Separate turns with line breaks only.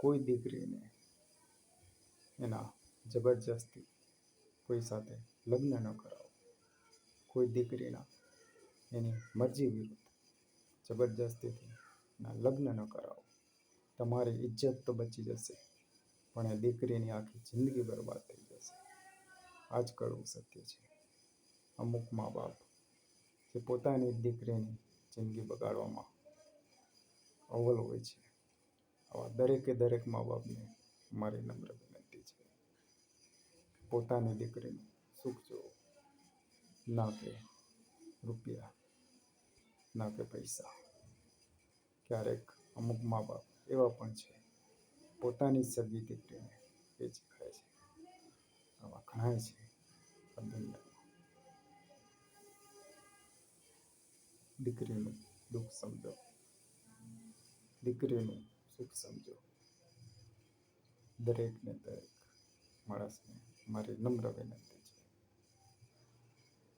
કોઈ દીકરીને એના જબરજસ્તી કોઈ સાથે લગ્ન ન કરાવો. કોઈ દીકરીના એની મરજી વિરુદ્ધ જબરજસ્તીથી ના લગ્ન ન કરાવો. તમારી ઇજ્જત તો બચી જશે, પણ એ દીકરીની આખી જિંદગી બરબાદ થઈ જશે. આ જ કડવું સત્ય છે. અમુક મા બાપ જે પોતાની દીકરીની જિંદગી બગાડવામાં અવ્વલ હોય છે, આવા દરેક મા બાપને મારી નમ્ર વિનંતી છે, પોતાની દીકરીનું સુખ જુઓ, ના કે રૂપિયા, ના કે પૈસા. ક્યારેક અમુક મા બાપ એવા પણ છે, પોતાની સગી દીકરીને વેચી ખાય છે. આવા ઘણાય છે આ દુનિયામાં. દીકરીનું દુઃખ સમજો, દીકરીનું સુખ સમજો. દરેક માણસને મારી નમ્ર વિનંતી.